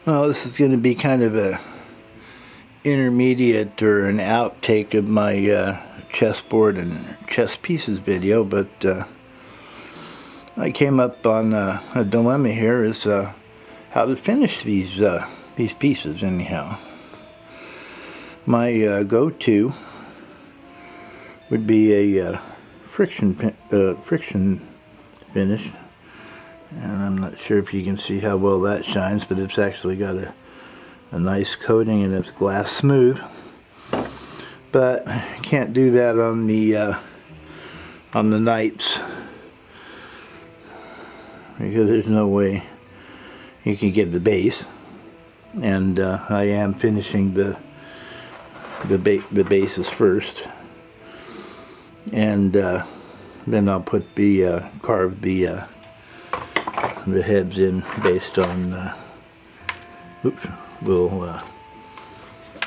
Well, this is going to be kind of a intermediate or an outtake of my chessboard and chess pieces video, but I came up on a dilemma here is how to finish these pieces anyhow. My go-to would be a friction finish. And I'm not sure if you can see how well that shines, but it's actually got a nice coating and it's glass smooth. But can't do that on the knights because there's no way you can get the base. And I am finishing the bases first, and then I'll put carve the heads in based on little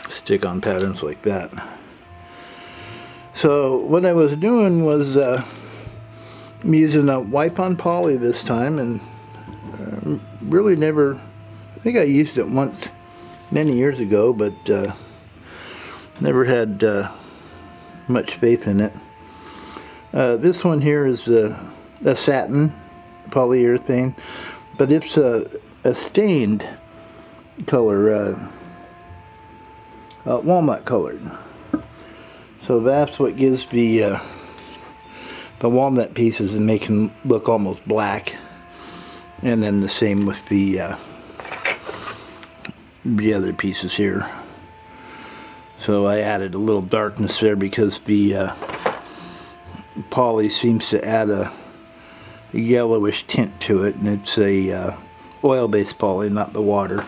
stick-on patterns like that. So what I was doing was I'm using a wipe-on poly this time, and really never, I think I used it once many years ago, but never had much faith in it. This one here is a satin polyurethane, but it's a stained color, walnut colored. So that's what gives the walnut pieces and make them look almost black. And then the same with the other pieces here. So I added a little darkness there because the poly seems to add a yellowish tint to it, and it's a oil-based poly, not the water.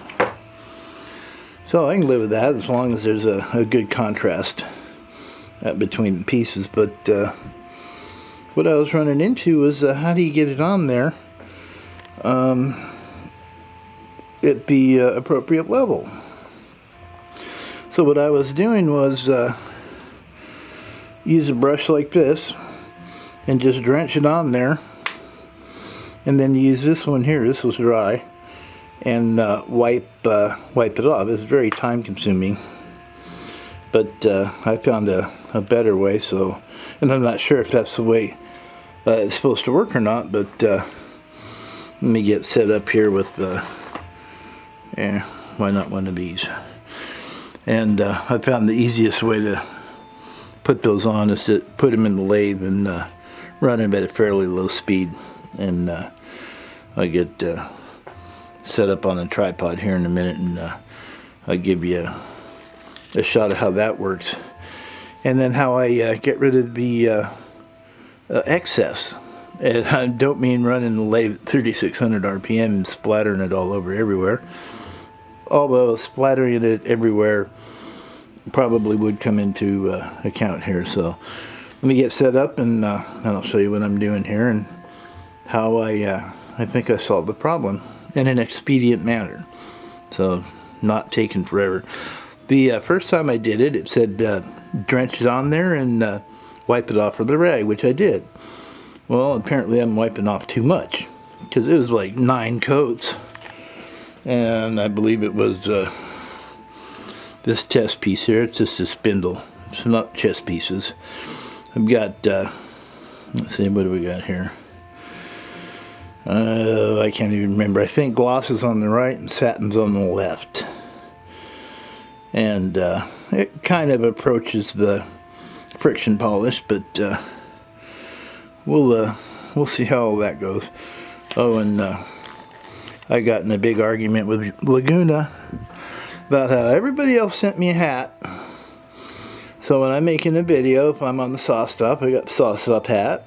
So I can live with that as long as there's a good contrast between the pieces. But what I was running into was how do you get it on there at the appropriate level? So what I was doing was use a brush like this and just drench it on there, and then use this one here, this was dry, and wipe it off. It's very time consuming, but I found a better way. So, and I'm not sure if that's the way it's supposed to work or not, but let me get set up here with why not one of these? And I found the easiest way to put those on is to put them in the lathe and run them at a fairly low speed. And I get set up on a tripod here in a minute, and I'll give you a shot of how that works. And then how I get rid of the excess. And I don't mean running the lathe at 3600 RPM and splattering it all over everywhere. Although splattering it everywhere probably would come into account here. So let me get set up, and I'll show you what I'm doing here and how I think I solved the problem in an expedient manner. So not taking forever. The first time I did it, it said drench it on there and wipe it off with a rag, which I did. Well, apparently I'm wiping off too much because it was like 9 coats. And I believe it was this chess piece here. It's just a spindle. It's not chess pieces. I've got, let's see, what do we got here? I can't even remember. I think gloss is on the right and satin's on the left. And it kind of approaches the friction polish, but we'll see how all that goes. Oh, and I got in a big argument with Laguna about how everybody else sent me a hat. So when I'm making a video, if I'm on the saw stop, I got the saw stop hat,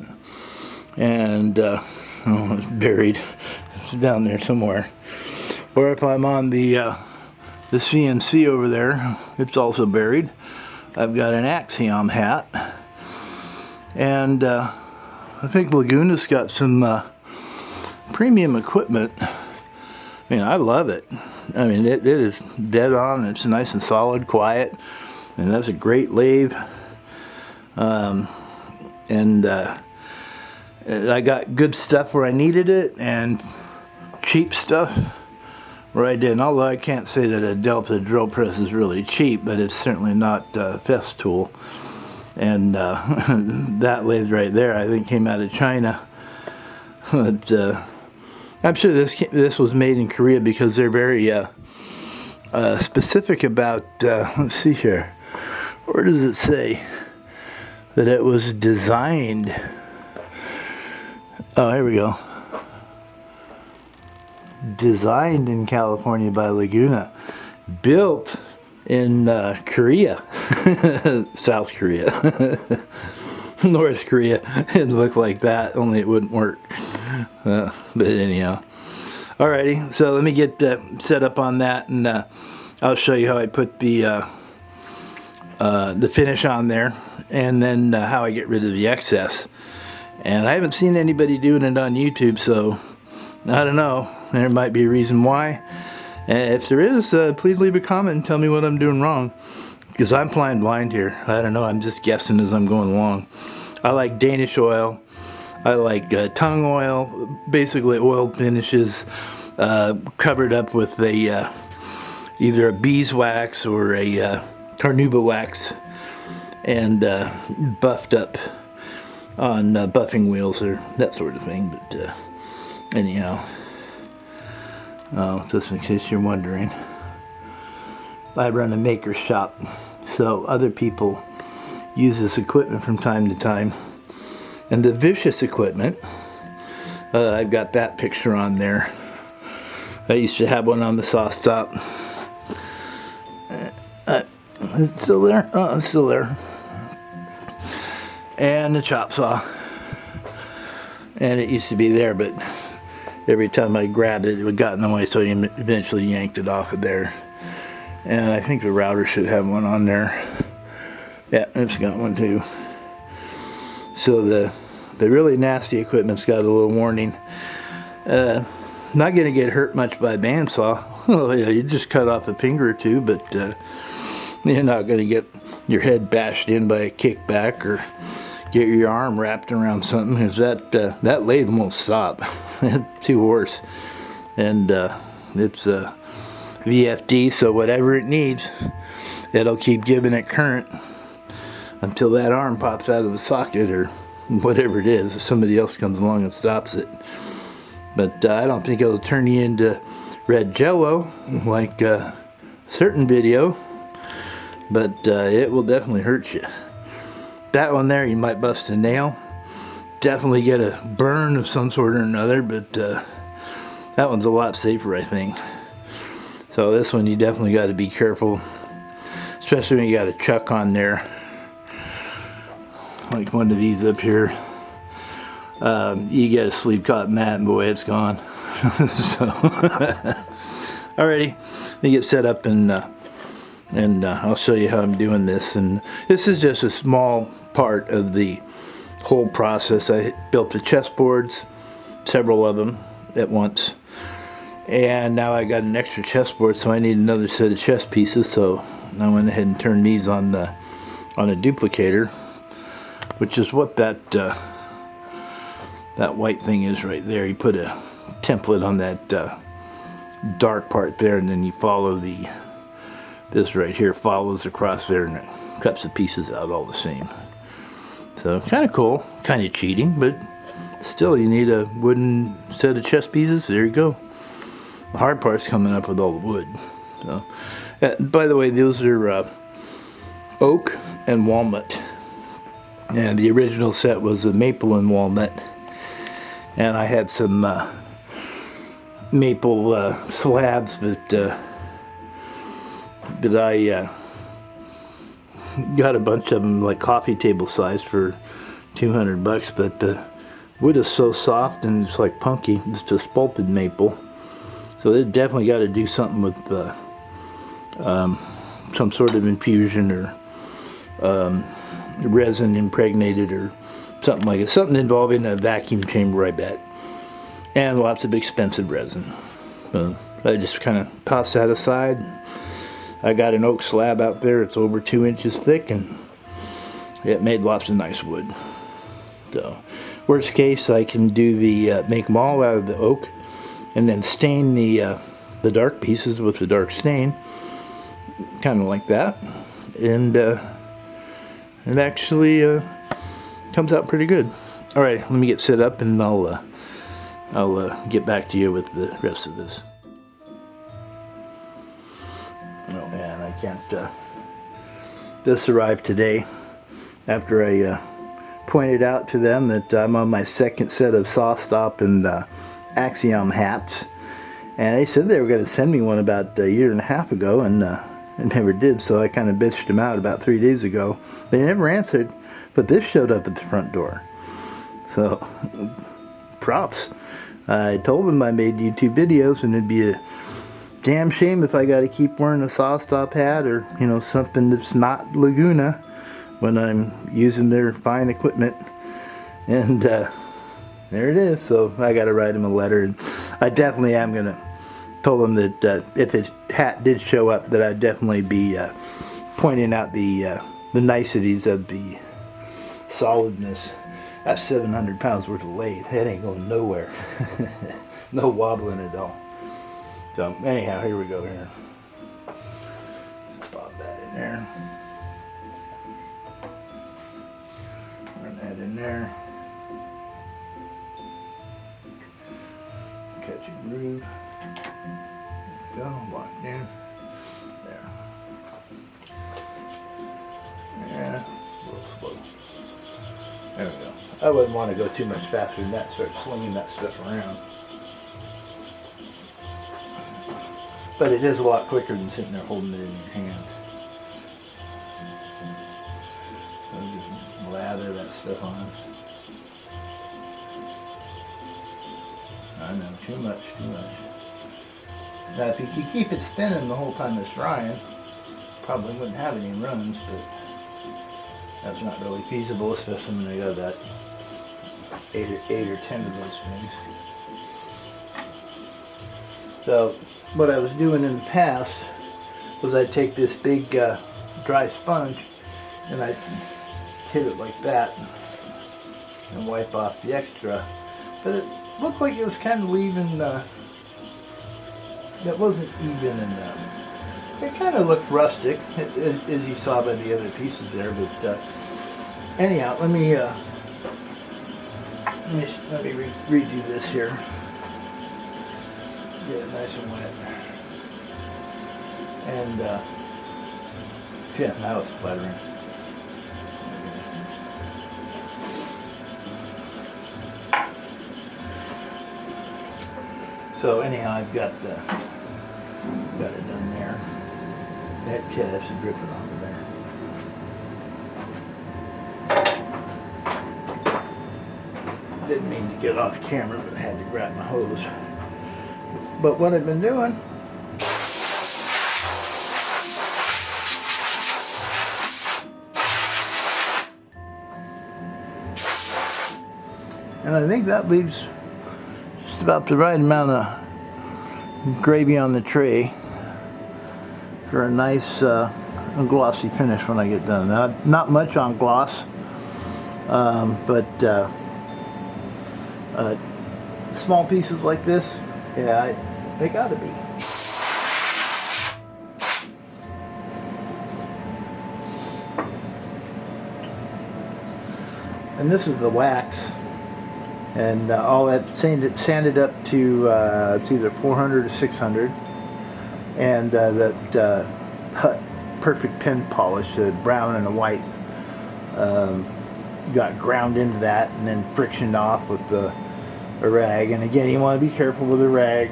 and oh, it's buried. It's down there somewhere. Or if I'm on the CNC over there, it's also buried. I've got an Axiom hat, and I think Laguna's got some premium equipment. I mean, I love it. I mean, it is dead on. It's nice and solid, quiet, and that's a great lathe. And I got good stuff where I needed it, and cheap stuff where I did. And although I can't say that a Delta drill press is really cheap, but it's certainly not a Festool. And that lathe right there, I think, came out of China. But I'm sure this was made in Korea because they're very specific about. Let's see here, where does it say that it was designed? Oh, here we go. Designed in California by Laguna, built in Korea, South Korea, North Korea. It'd look like that, only it wouldn't work. But anyhow, alrighty. So let me get set up on that, and I'll show you how I put the finish on there, and then how I get rid of the excess. And I haven't seen anybody doing it on YouTube, so I don't know. There might be a reason why. And if there is, please leave a comment and tell me what I'm doing wrong, because I'm flying blind here. I don't know. I'm just guessing as I'm going along. I like Danish oil. I like Tung Oil. Basically, oil finishes covered up with a either a beeswax or a carnauba wax, and buffed up on buffing wheels or that sort of thing. But anyhow, just in case you're wondering, I run a maker shop, so other people use this equipment from time to time. And the vicious equipment, I've got that picture on there. I used to have one on the saw stop. It's still there? Oh, it's still there. And the chop saw. And it used to be there, but every time I grabbed it, it would got in the way, so I eventually yanked it off of there. And I think the router should have one on there. Yeah, it's got one too. So the really nasty equipment's got a little warning. Not going to get hurt much by a bandsaw. Oh yeah, you just cut off a finger or two, but you're not going to get your head bashed in by a kickback or get your arm wrapped around something, because that lathe won't stop. It's too hoarse. And it's VFD, so whatever it needs, it'll keep giving it current until that arm pops out of the socket or whatever it is, if somebody else comes along and stops it. But I don't think it'll turn you into red jello like a certain video, but it will definitely hurt you. That one there, you might bust a nail, definitely get a burn of some sort or another, but that one's a lot safer, I think. So this one you definitely got to be careful, especially when you got a chuck on there, like one of these up here. You get a sleeve cotton mat and boy, it's gone. So alrighty, let me get set up, and I'll show you how I'm doing this. And this is just a small part of the whole process. I built the chessboards, several of them at once, and now I got an extra chessboard, so I need another set of chess pieces. So I went ahead and turned these on a duplicator, which is what that white thing is right there. You put a template on that dark part there, and then you follow this right here follows across there, and it cuts the pieces out all the same. So kind of cool, kind of cheating, but still, you need a wooden set of chess pieces. There you go. The hard part's coming up with all the wood. So, by the way, those are oak and walnut, and the original set was a maple and walnut, and I had some maple slabs, but I got a bunch of them, like coffee table size, for $200, but the wood is so soft and it's like punky. It's just pulped maple, so they definitely got to do something with some sort of infusion or resin impregnated or something like it, something involving a vacuum chamber, I bet, and lots of expensive resin. I just kind of toss that aside. I got an oak slab out there. It's over 2 inches thick, and it made lots of nice wood. So, worst case, I can do the make them all out of the oak, and then stain the the dark pieces with the dark stain, kind of like that, and it actually comes out pretty good. All right, let me get set up, and I'll get back to you with the rest of this. Oh man, I can't. This arrived today after I pointed out to them that I'm on my second set of SawStop and Axiom hats, and they said they were going to send me one about a year and a half ago, and never did. So I kind of bitched them out about 3 days ago. They never answered, but this showed up at the front door. So props. I told them I made YouTube videos, and it'd be a damn shame if I got to keep wearing a SawStop hat or, you know, something that's not Laguna when I'm using their fine equipment. And there it is. So I got to write them a letter. And I definitely am going to tell them that if a hat did show up, that I'd definitely be pointing out the niceties of the solidness. That's 700 pounds worth of lathe. That ain't going nowhere. No wobbling at all. So anyhow, here we go here. Pop that in there. Run that in there. Catch a groove. There we go. Locked in. There. Yeah. A little slow. There we go. I wouldn't want to go too much faster than that. Start slinging that stuff around. But it is a lot quicker than sitting there holding it in your hand. So just lather that stuff on. I know, too much. Now if you could keep it spinning the whole time it's drying, probably wouldn't have any runs, but that's not really feasible, especially when they got that 8 or 10 of those things. So what I was doing in the past was I'd take this big dry sponge and I'd hit it like that and wipe off the extra. But it looked like it was kind of leaving, that wasn't even enough. It kind of looked rustic, as you saw by the other pieces there, but anyhow, let me redo this here. Get it nice and wet. And yeah, now it's flattering. So anyhow, I've got it done there. That catch is dripping off of there. Didn't mean to get off camera, but I had to grab my hose. But what I've been doing and I think that leaves just about the right amount of gravy on the tray for a nice glossy finish when I get done. Now, not much on gloss, but small pieces like this, yeah, they gotta be. And this is the wax, and all that sanded up to it's either 400 or 600, and that Hut perfect pen polish, brown and a white, got ground into that and then frictioned off with a rag. And again, you want to be careful with a rag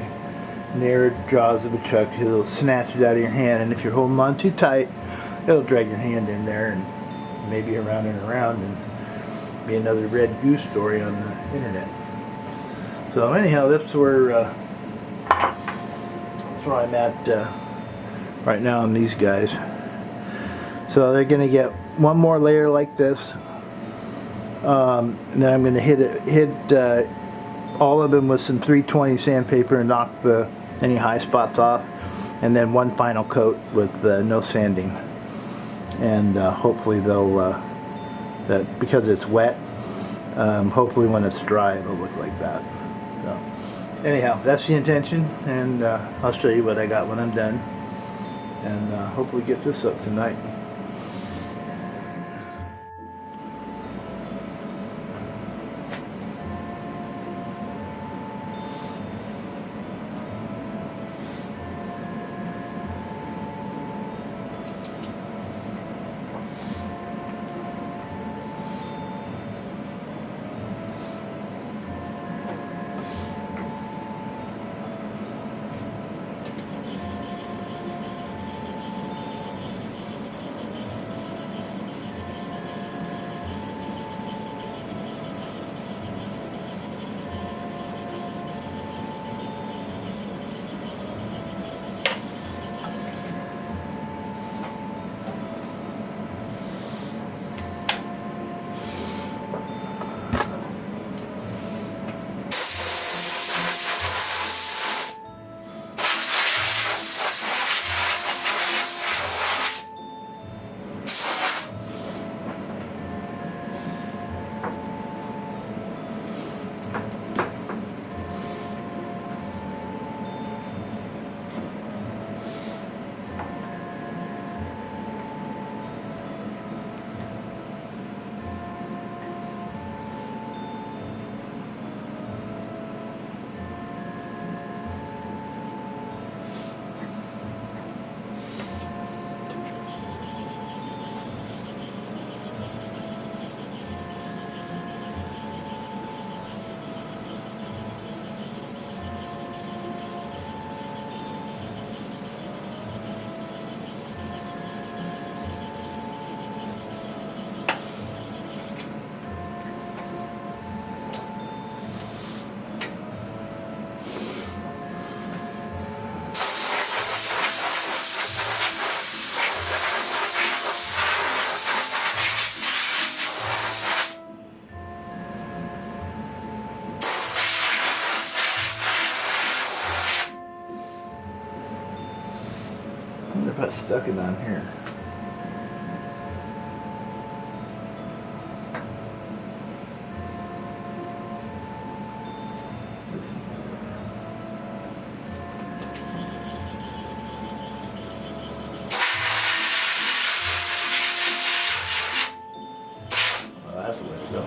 near jaws of a chuck. It'll snatch it out of your hand, and if you're holding on too tight, it'll drag your hand in there and maybe around and around and be another red goose story on the internet. So anyhow, that's where I'm at right now on these guys. So they're going to get one more layer like this, and then I'm going to hit all of them with some 320 sandpaper and knock any high spots off, and then one final coat with no sanding, and hopefully they'll that because it's wet, hopefully when it's dry it'll look like that. So anyhow, that's the intention, and I'll show you what I got when I'm done, and hopefully get this up tonight. I wonder if I stuck it on here. Well, that's the way to go.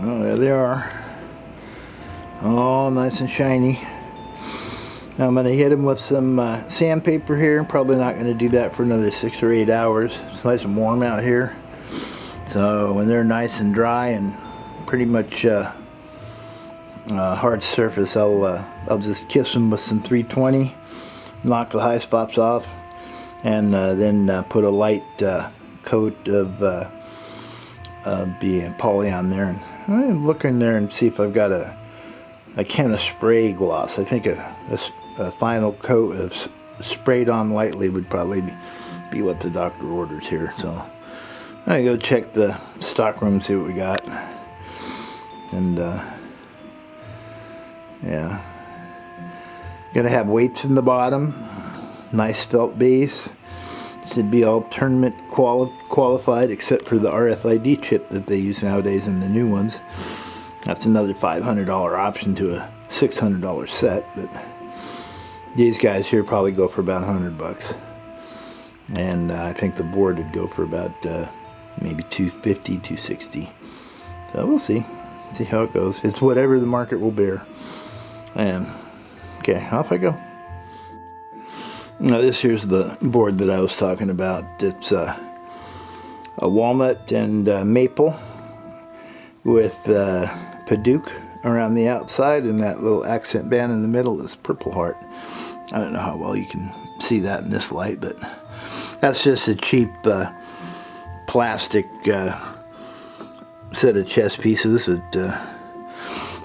Oh, there they are. All nice and shiny. Now I'm going to hit them with some sandpaper here. Probably not going to do that for another 6 or 8 hours. It's nice and warm out here. So when they're nice and dry and pretty much hard surface, I'll just kiss them with some 320, knock the high spots off, and then put a light coat of poly on there, and look in there and see if I've got a can of spray gloss. I think a final coat of sprayed on lightly would probably be what the doctor orders here. So I go check the stock room and see what we got. And yeah, gotta have weights in the bottom, nice felt base. Should be all tournament qualified except for the RFID chip that they use nowadays in the new ones. That's another $500 option to a $600 set, but these guys here probably go for about $100. And I think the board would go for about maybe $250, $260. So we'll see how it goes. It's whatever the market will bear. And okay, off I go. Now this here's the board that I was talking about. It's a walnut and maple with Paduke around the outside, and that little accent band in the middle is Purple Heart. I don't know how well you can see that in this light, but that's just a cheap plastic set of chess pieces that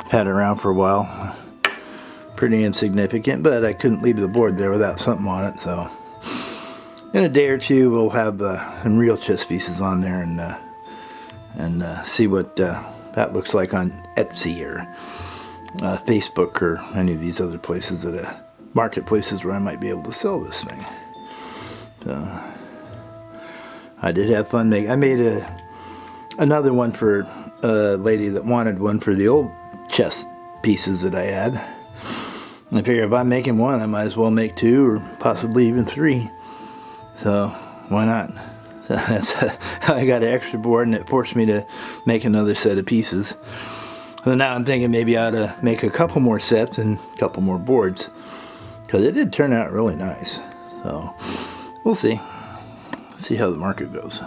I've had around for a while. Pretty insignificant, but I couldn't leave the board there without something on it. So in a day or two we'll have some real chess pieces on there, and see what that looks like on Etsy or Facebook or any of these other places that marketplaces where I might be able to sell this thing. So I did have fun making. I made another one for a lady that wanted one for the old chess pieces that I had. I figure if I'm making one, I might as well make two or possibly even three. So why not? That's how I got an extra board, and it forced me to make another set of pieces. So now I'm thinking maybe I ought to make a couple more sets and a couple more boards, because it did turn out really nice. So we'll see how the market goes.